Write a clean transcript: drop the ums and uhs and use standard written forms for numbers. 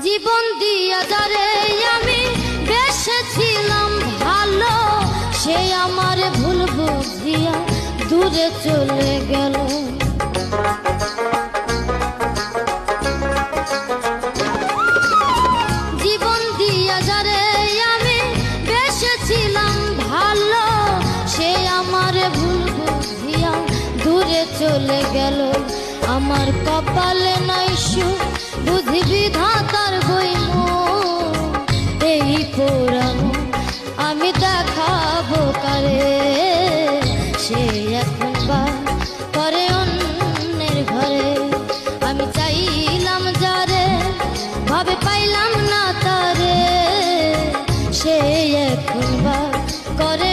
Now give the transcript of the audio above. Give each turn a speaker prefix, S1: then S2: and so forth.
S1: জীবন দিয়া যারে আমি বেসেছিলাম ভালো, সে আমার ভুল বুঝিয়া দূরে চলে গেল। জীবন দিয়া যারে আমি বেসেছিলাম ভালো, সে আমার ভুল বুঝিয়া দূরে চলে গেল। আমার কপালে নাই সুখ, বুঝি বিধাতার বইম, এই পুরানো আমি দেখাবো কারে। সে এখন বা করে অন্যের ঘরে, আমি চাইলাম যারে ভাবে পাইলাম না তারে। সে এখন বা করে